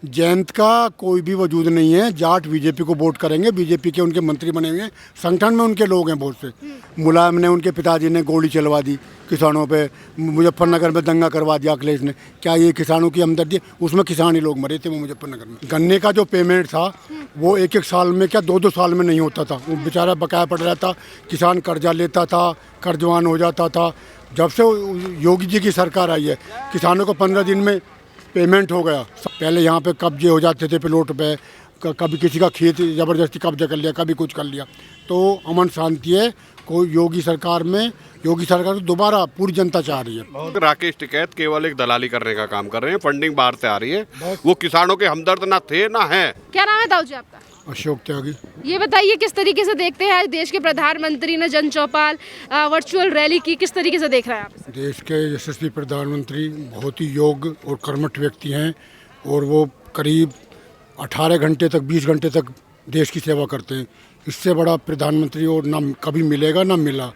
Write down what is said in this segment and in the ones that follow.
जयंत का कोई भी वजूद नहीं है। जाट बीजेपी को वोट करेंगे, बीजेपी के उनके मंत्री बने हुए हैं, संगठन में उनके लोग हैं बहुत से। मुलायम ने, उनके पिताजी ने गोली चलवा दी किसानों पे, मुजफ्फरनगर में दंगा करवा दिया अखिलेश ने। क्या ये किसानों की हमदर्दी है? उसमें किसान ही लोग मरे थे वो मुजफ्फरनगर में। गन्ने का जो पेमेंट था वो एक एक साल में, क्या 2-2 साल में नहीं होता था। वो बेचारा बकाया पड़ रहा था, किसान कर्जा लेता था, कर्जवान हो जाता था। जब से योगी जी की सरकार आई है, किसानों को 15 दिन में पेमेंट हो गया। पहले यहाँ पे कब्जे हो जाते थे प्लॉट पे, कभी किसी का खेत ज़बरदस्ती कब्जा कर लिया, कभी कुछ कर लिया। तो अमन शांति है। कोई योगी सरकार तो दोबारा पूरी जनता चाह रही है। राकेश टिकैत केवल एक दलाली करने का काम कर रहे हैं, फंडिंग बाहर से आ रही है। वो किसानों के हमदर्द ना थे ना है। क्या नाम है ताऊ जी आपका? अशोक त्यागी। ये बताइए किस तरीके से देखते हैं आज देश के प्रधानमंत्री ने जन चौपाल वर्चुअल रैली की, किस तरीके से देख रहे हैं आप? देश के यशस्वी प्रधानमंत्री बहुत ही योग्य और कर्मठ व्यक्ति हैं और वो करीब 18 घंटे तक, 20 घंटे तक देश की सेवा करते हैं। इससे बड़ा प्रधानमंत्री और ना कभी मिलेगा ना मिला।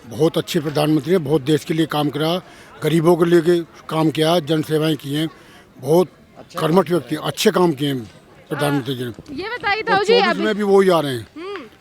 बहुत अच्छे प्रधानमंत्री हैं, बहुत देश के लिए काम करा, गरीबों के लिए काम किया, जन सेवाएं की हैं। बहुत कर्मठ व्यक्ति, अच्छे काम किए हैं प्रधानमंत्री जी ने। ये बताइए ताऊ जी, 24 में भी वो ही आ रहे हैं।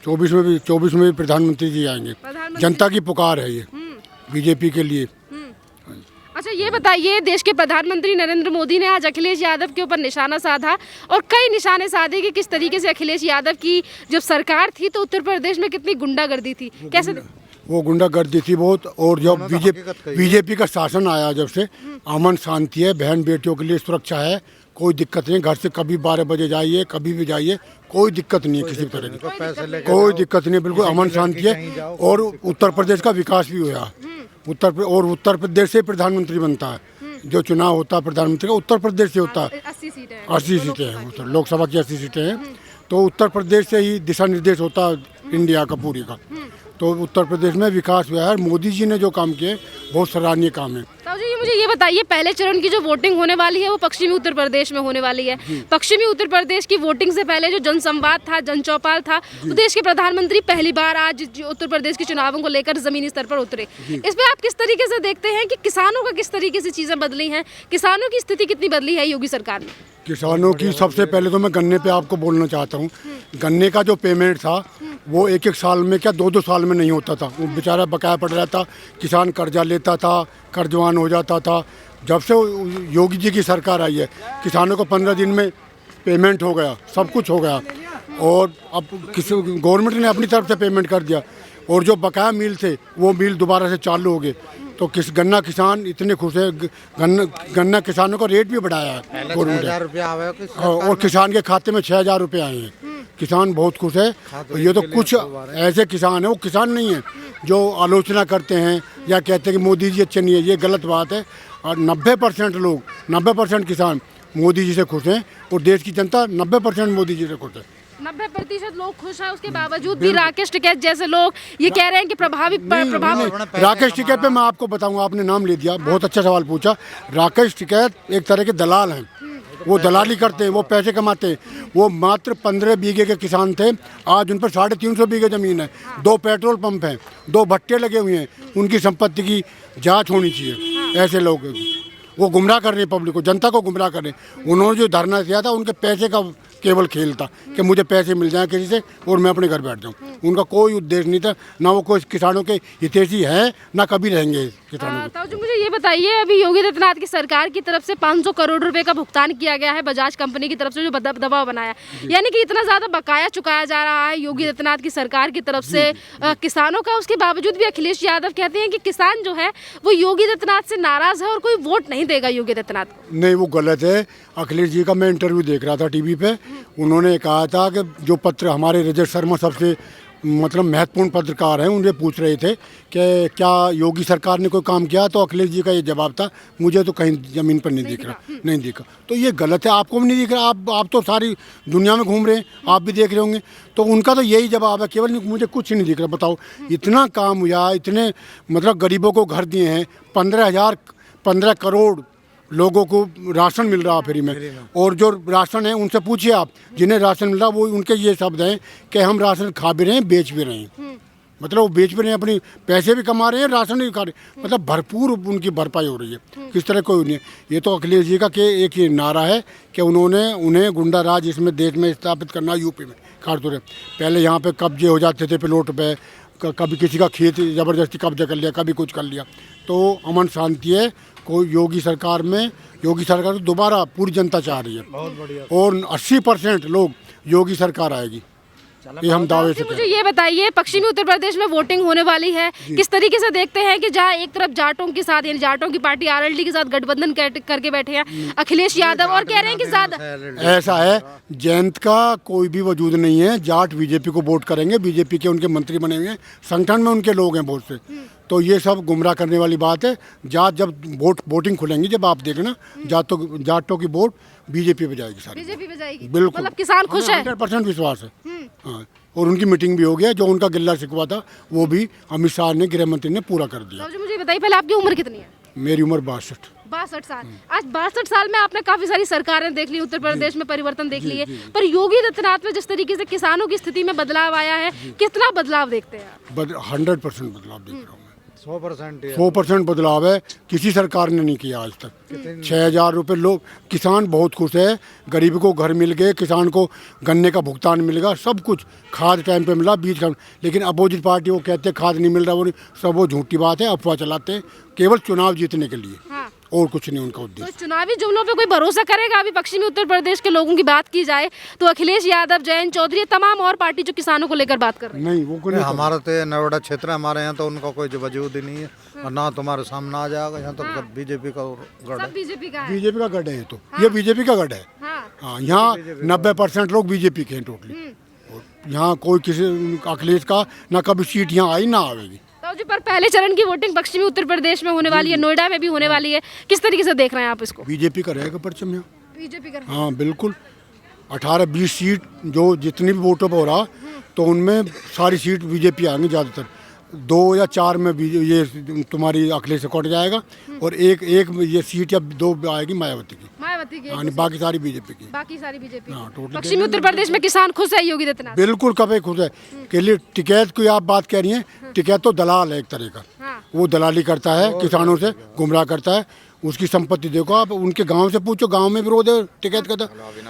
24 में भी प्रधानमंत्री जी आएंगे। जनता की पुकार है ये बीजेपी के लिए। अच्छा ये बताइए, देश के प्रधानमंत्री नरेंद्र मोदी ने आज अखिलेश यादव के ऊपर निशाना साधा और कई निशाने साधे कि किस तरीके से अखिलेश यादव की जब सरकार थी तो उत्तर प्रदेश में कितनी गुंडागर्दी थी, कैसे? वो गुंडागर्दी थी बहुत। और जब बीजेपी का शासन आया, जब से अमन शांति है, बहन बेटियों के लिए सुरक्षा है, कोई दिक्कत नहीं। घर से कभी 12 बजे जाइए, कभी भी जाइए, कोई दिक्कत नहीं है किसी तरह की, कोई दिक्कत नहीं है। बिल्कुल अमन शांति है। और उत्तर प्रदेश का विकास भी हुआ। उत्तर प्रदेश से प्रधानमंत्री बनता है। जो चुनाव होता है प्रधानमंत्री का, उत्तर प्रदेश से होता है। 80 सीटें हैं, लोकसभा की 80 सीटें हैं। तो उत्तर प्रदेश से ही दिशा निर्देश होता है इंडिया का पूरी का। तो उत्तर प्रदेश में विकास हुआ है। मोदी जी ने जो काम किए बहुत सराहनीय काम है। ताऊ जी मुझे ये बताइए, पहले चरण की जो वोटिंग होने वाली है वो पश्चिमी उत्तर प्रदेश में होने वाली है। पश्चिमी उत्तर प्रदेश की वोटिंग से पहले जो जनसंवाद था, जन चौपाल था, तो देश के प्रधानमंत्री पहली बार आज उत्तर प्रदेश के चुनावों को लेकर जमीनी स्तर पर उतरे। इस पे आप किस तरीके से देखते हैं कि किसानों का किस तरीके से चीजें बदली हैं, किसानों की स्थिति कितनी बदली है योगी सरकार में? किसानों की सबसे पहले तो मैं गन्ने पे आपको बोलना चाहता हूँ। गन्ने का जो पेमेंट था वो एक एक साल में, क्या 2-2 साल में नहीं होता था। वो बेचारा बकाया पड़ रहा था, किसान कर्जा लेता था, कर्जवान हो जाता था। जब से योगी जी की सरकार आई है, किसानों को 15 दिन में पेमेंट हो गया, सब कुछ हो गया। और अब किसी गवर्नमेंट ने अपनी तरफ से पेमेंट कर दिया। और जो बकाया मिल थे वो मिल दोबारा से चालू हो गए। तो गन्ना किसान इतने खुश है। गन्ना किसानों का रेट भी बढ़ाया है गवर्नमेंट ने, और किसान के खाते में 6,000 रुपये आए हैं। किसान बहुत खुश है। ये तो कुछ ऐसे किसान है, वो किसान नहीं है जो आलोचना करते हैं या कहते हैं कि मोदी जी अच्छे नहीं है। ये गलत बात है। और 90% लोग, 90% किसान मोदी जी से खुश हैं। और देश की जनता 90% मोदी जी से खुश है। 90% लोग खुश हैं, उसके बावजूद भी राकेश टिकैत जैसे लोग ये कह रहे हैं कि प्रभाव। राकेश टिकैत पे मैं आपको बताऊंगा, आपने नाम ले दिया, बहुत अच्छा सवाल पूछा। राकेश टिकैत एक तरह के दलाल हैं। वो दलाली करते हैं, वो पैसे कमाते हैं। वो मात्र 15 बीघे के किसान थे, आज उन पर 350 बीघे ज़मीन है, 2 पेट्रोल पंप हैं, 2 भट्टे लगे हुए हैं। उनकी संपत्ति की जांच होनी चाहिए। ऐसे लोग वो गुमराह कर रहे हैं पब्लिक को, जनता को गुमराह कर रहे हैं। उन्होंने जो धरना दिया था उनके पैसे का केवल खेल था कि मुझे पैसे मिल जाएं किसी से और मैं अपने घर बैठ जाऊं। उनका कोई उद्देश्य नहीं था, ना वो कोई किसानों के हितैषी है, ना कभी रहेंगे किसानों के। तो मुझे ये बताइए, अभी योगी आदित्यनाथ की सरकार की तरफ से 500 करोड़ रुपए का भुगतान किया गया है बजाज कंपनी की तरफ से, जो दबाव बनाया, यानी कि इतना ज्यादा बकाया चुकाया जा रहा है योगी आदित्यनाथ की सरकार की तरफ से किसानों का। उसके बावजूद भी अखिलेश यादव कहते हैं कि किसान जो है वो योगी आदित्यनाथ से नाराज है और कोई वोट नहीं देगा योगी आदित्यनाथ को। नहीं, वो गलत है। अखिलेश जी का मैं इंटरव्यू देख रहा था टीवी पे। उन्होंने कहा था कि जो पत्र हमारे रजत शर्मा सबसे महत्वपूर्ण पत्रकार हैं, उनसे पूछ रहे थे कि क्या योगी सरकार ने कोई काम किया, तो अखिलेश जी का ये जवाब था, मुझे तो कहीं ज़मीन पर नहीं दिख रहा, नहीं दिखा। तो ये गलत है। आपको भी नहीं दिख रहा, आप तो सारी दुनिया में घूम रहे हैं, आप भी देख रहे होंगे। तो उनका तो यही जवाब है, केवल मुझे कुछ नहीं दिख रहा। बताओ, इतना काम हुआ, इतने गरीबों को घर दिए हैं, 15 करोड़ लोगों को राशन मिल रहा फ्री में। और जो राशन है उनसे पूछिए आप, जिन्हें राशन मिल रहा, वो उनके ये शब्द हैं कि हम राशन खा भी रहे हैं, बेच भी रहे हैं। मतलब वो बेच भी रहे हैं, अपनी पैसे भी कमा रहे हैं, राशन भी खा रहे हैं, मतलब भरपूर उनकी भरपाई हो रही है। किस तरह कोई नहीं है। ये तो अखिलेश जी का के एक ये नारा है कि उन्हें गुंडा राज इसमें देश में स्थापित करना, यूपी में खासतौर से। पहले यहाँ पे कब्जे हो जाते थे प्लॉट पे, कभी किसी का खेत ज़बरदस्ती कब्जा कर लिया, कभी कुछ कर लिया। तो अमन शांति है। कोई योगी सरकार तो दोबारा पूरी जनता चाह रही है, और 80% लोग योगी सरकार आएगी, ये हम दावे से मुझे ये बताइए, पश्चिमी उत्तर प्रदेश में वोटिंग होने वाली है, किस तरीके से देखते हैं कि जहां एक तरफ जाटों के साथ, यानी जाटों की पार्टी आरएलडी के साथ गठबंधन करके बैठे हैं अखिलेश यादव, और कह रहे हैं कि ज्यादा ऐसा है, जयंत का कोई भी वजूद नहीं है। जाट बीजेपी को वोट करेंगे, बीजेपी के उनके मंत्री बने हुए हैं, संगठन में उनके लोग हैं बहुत से। तो ये सब गुमराह करने वाली बात है। जाट जब वोटिंग खुलेंगी, जब आप देखना, जाटों की वोट बीजेपी पे जाएगी, सारी बीजेपी पे जाएगी। बिल्कुल, मतलब किसान खुश है, 100% विश्वास है। हाँ, और उनकी मीटिंग भी हो गया, जो उनका गिल्ला शिकवा था वो भी अमित शाह ने, गृह मंत्री ने पूरा कर दिया। तो मुझे बताइए, पहले आपकी उम्र कितनी है? मेरी उम्र 62 साल। आज 62 साल में आपने काफी सारी सरकारें देख ली, उत्तर प्रदेश में परिवर्तन देख लिए, पर योगी आदित्यनाथ में जिस तरीके से किसानों की स्थिति में बदलाव आया है, कितना बदलाव देखते हैं आप? 100% बदलाव देख रहा हूँ। 100% बदलाव है, किसी सरकार ने नहीं किया आज तक। 6,000 रुपये लोग, किसान बहुत खुश है, गरीब को घर मिल गए, किसान को गन्ने का भुगतान मिलेगा, सब कुछ, खाद टाइम पे मिला, बीज का। लेकिन अपोजिट पार्टी वो कहते हैं खाद नहीं मिल रहा, वो नहीं, सब वो झूठी बात है, अफवाह चलाते हैं, केवल चुनाव जीतने के लिए। हाँ। और कुछ नहीं उनका उद्देश्य। तो चुनावी जुमलों पे कोई भरोसा करेगा? अभी पश्चिमी उत्तर प्रदेश के लोगों की बात की जाए तो अखिलेश यादव, जयंत चौधरी, तमाम और पार्टी जो किसानों को लेकर बात कर रही है। नहीं, वो कोई नहीं। हमारा तो नोएडा क्षेत्र है, हमारे यहाँ तो उनका कोई वजूद ही नहीं है, और ना तुम्हारे सामने आ जाएगा। यहाँ तो सब बीजेपी का गढ़ है। बीजेपी का है। बीजेपी का गढ़ है ये तो, ये बीजेपी का गढ़ है। हाँ, यहाँ 90% लोग बीजेपी के हैं टोटली। यहाँ कोई किसी अखिलेश का ना कभी सीट यहाँ आई ना आवेगी। तो जी, पर पहले चरण की वोटिंग पश्चिमी उत्तर प्रदेश में होने वाली है, नोएडा में भी होने वाली है, किस तरीके से देख रहे हैं आप इसको? बीजेपी का रहेगा परचम यहाँ। बीजेपी का? हाँ बिल्कुल, 18-20 सीट जो जितनी भी वोटों पर हो रहा, तो उनमें सारी सीट बीजेपी आएंगी ज़्यादातर। 2 या 4 में भी ये तुम्हारी अखिलेश से कट जाएगा, और एक ये सीट या 2 आएगी मायावती की। हाँ, बाकी सारी बीजेपी की। बाकी सारी बीजेपी। हाँ, टोटल पश्चिमी उत्तर प्रदेश में किसान खुश है योगी आदित्यनाथ? बिल्कुल, कभी खुश है। के लिए टिकैत की आप बात कह रही हैं, टिकैत तो दलाल है एक तरह का। वो दलाली करता है, किसानों से गुमराह करता है। उसकी संपत्ति देखो आप, उनके गांव से पूछो, गांव में विरोध है टिकैत का।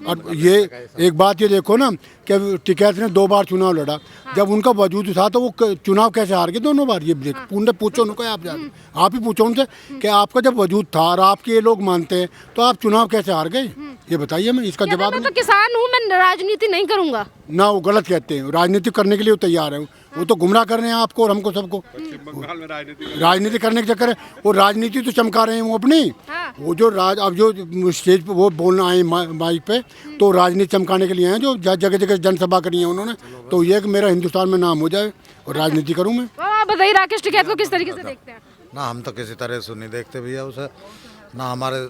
और ये एक बात ये देखो ना कि टिकैत ने 2 बार चुनाव लड़ा, जब उनका वजूद था तो वो चुनाव कैसे हार गए दोनों बार? ये पूछो उनको, आप ही पूछो उनसे कि आपका जब वजूद था और आपके ये लोग मानते हैं, तो आप चुनाव कैसे हार गए? ये बताइए, मैं इसका जवाब। मैं तो किसान हूँ, मैं राजनीति नहीं करूँगा ना। वो गलत कहते हैं, राजनीति करने के लिए वो तैयार है। वो तो गुमराह कर रहे हैं आपको और हमको, सबको। बंगाल में राजनीति करने के चक्कर है, वो राजनीति तो चमका रहे हैं वो अपनी। वो जो अब जो स्टेज पे वो बोलना आए माइक पे, तो राजनीति चमकाने के लिए हैं, जो जगह जगह जनसभा करी है उन्होंने। तो ये कि मेरा हिंदुस्तान में नाम हो जाए और राजनीति करूँ मैं। आप बताइए, राकेश टिकैत को किस तरीके से देखते हैं? ना हम तो किसी तरह से नहीं देखते भैया उसे, ना हमारे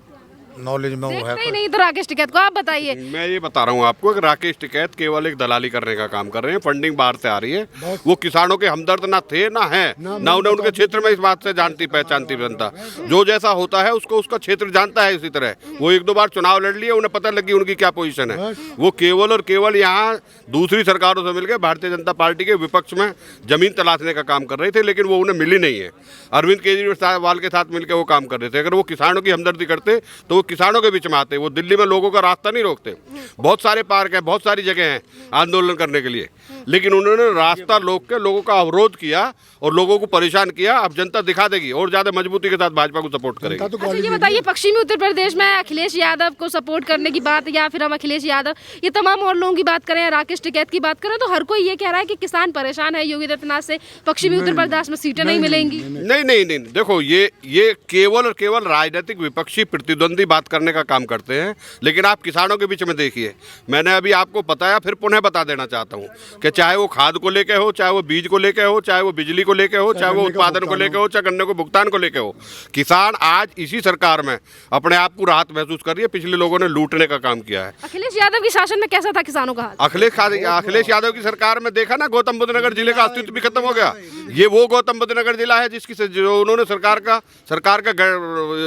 नॉलेज में वो है। नहीं तो राकेश टिकैत को आप बताइए। मैं ये बता रहा हूँ आपको कि राकेश टिकैत केवल एक दलाली करने का काम कर रहे हैं। फंडिंग बाहर से आ रही है। वो किसानों के हमदर्द ना थे ना है, ना उन्हें उनके क्षेत्र में इस बात से जानती पहचानती जनता। जो जैसा होता है उसको उसका क्षेत्र जानता है। इसी तरह वो 1-2 बार चुनाव लड़ लिए, उन्हें पता लगी उनकी क्या पोजीशन है। वो केवल और केवल यहाँ दूसरी सरकारों से मिलकर भारतीय जनता पार्टी के विपक्ष में जमीन तलाशने का काम कर रहे थे, लेकिन वो उन्हें मिली नहीं है। अरविंद केजरीवाल के साथ मिलकर वो काम कर रहे थे। अगर वो किसानों की हमदर्दी करते तो वो किसानों के बीच में आते। वो दिल्ली में लोगों का रास्ता नहीं रोकते। बहुत सारे पार्क हैं, बहुत सारी जगह हैं आंदोलन करने के लिए, लेकिन उन्होंने रास्ता रोक के लोगों का अवरोध किया और लोगों को परेशान किया। अब जनता दिखा देगी और ज्यादा मजबूती के साथ भाजपा को सपोर्ट करेगी। अच्छा, ये बताइए, पश्चिमी उत्तर प्रदेश में अखिलेश यादव को सपोर्ट करने की बात, या फिर हम अखिलेश यादव, ये तमाम और लोगों की बात करें, राकेश टिकैत की बात करें, तो हर कोई ये कह रहा है कि किसान परेशान है योगी आदित्यनाथ से, पश्चिमी उत्तर प्रदेश में सीटें नहीं मिलेंगी। नहीं, देखो ये केवल और केवल राजनीतिक विपक्षी प्रतिद्वंदी बात करने का काम करते हैं। लेकिन आप किसानों के बीच में देखिए, मैंने अभी आपको बताया, फिर पुनः बता देना चाहता हूँ कि चाहे वो खाद को लेके हो, चाहे वो बीज को लेके हो, चाहे वो बिजली को लेके हो, चाहे वो उत्पादन को लेके हो, चाहे गन्ने को भुगतान को लेके हो, किसान आज इसी सरकार में अपने आप को राहत महसूस कर रही है। पिछले लोगों ने लूटने का काम किया है। अखिलेश यादव के शासन में कैसा था किसानों का हाल? अखिलेश यादव की सरकार में देखा ना, गौतम बुद्ध नगर जिले का अस्तित्व भी खत्म हो गया। ये वो गौतम बुद्ध नगर जिला है जिसकी जो उन्होंने सरकार का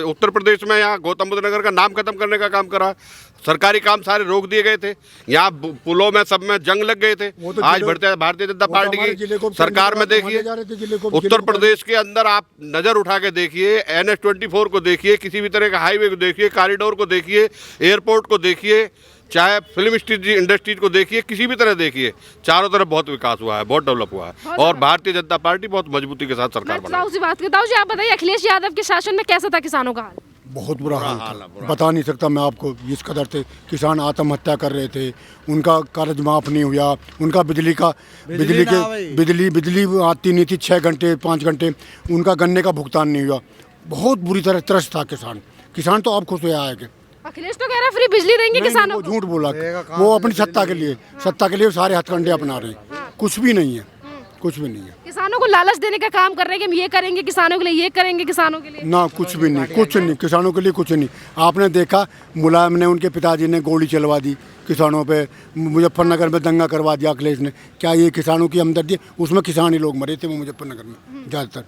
उत्तर प्रदेश में यहाँ गौतम बुद्ध नगर का नाम खत्म करने का काम करा। सरकारी काम सारे रोक दिए गए थे, यहाँ पुलों में सब में जंग लग गए थे। आज भारतीय जनता पार्टी की सरकार में देखिए, उत्तर प्रदेश के अंदर आप नज़र उठा के देखिए, NH-24 को देखिए, किसी भी तरह का हाईवे को देखिए, कॉरिडोर को देखिए, एयरपोर्ट को देखिए, चाहे फिल्म इंडस्ट्रीज को देखिए, किसी भी तरह देखिए, चारों तरफ बहुत विकास हुआ है, बहुत डेवलप हुआ है और भारतीय जनता पार्टी बहुत मजबूती के साथ सरकार बना। बात करता हूँ जी, आप बताइए अखिलेश यादव के शासन में कैसा था किसानों का हाल? बहुत बुरा हाल था, बता नहीं सकता मैं आपको। इस कदर से किसान आत्महत्या कर रहे थे, उनका कर्ज माफ़ नहीं हुआ, उनका बिजली आती नहीं थी 6 घंटे 5 घंटे, उनका गन्ने का भुगतान नहीं हुआ। बहुत बुरी तरह त्रस्त था किसान तो अब खुश हुआ है कि अखिलेश तो कह रहा है फ्री बिजली देंगे किसानों को। झूठ बोला, वो अपनी सत्ता के लिए सारे हथकंडे अपना रहे हैं। कुछ भी नहीं है, कुछ भी नहीं है। किसानों को लालच देने का काम कर रहे हैं कि हम ये करेंगे किसानों के लिए, ये करेंगे किसानों के लिए। ना, कुछ भी नहीं, कुछ नहीं, किसानों के लिए कुछ नहीं। आपने देखा मुलायम ने, उनके पिताजी ने गोली चलवा दी किसानों पे, मुजफ्फरनगर में दंगा करवा दिया अखिलेश ने। क्या ये किसानों की हमदर्दी? उसमें किसान ही लोग मरे थे वो मुजफ्फरनगर में, ज़्यादातर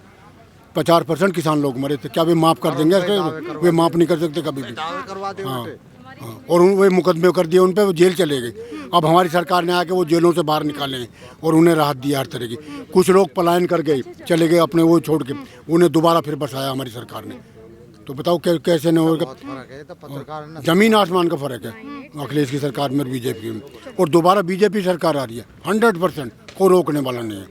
50% किसान लोग मरे थे। क्या वे माफ़ कर देंगे? वे माफ़ नहीं कर सकते कभी भी। हाँ, और वे मुकदमे कर दिए उन पर, वो जेल चले गए। अब हमारी सरकार ने आके वो जेलों से बाहर निकाले हैं और उन्हें राहत दी हर तरह की। कुछ लोग पलायन कर गए, चले गए अपने वो छोड़ के, उन्हें दोबारा फिर बसाया हमारी सरकार ने। तो बताओ कैसे न होगा? जमीन आसमान का फ़र्क है अखिलेश की सरकार में और बीजेपी में। और दोबारा बीजेपी सरकार आ रही है 100%, कोई रोकने वाला नहीं है।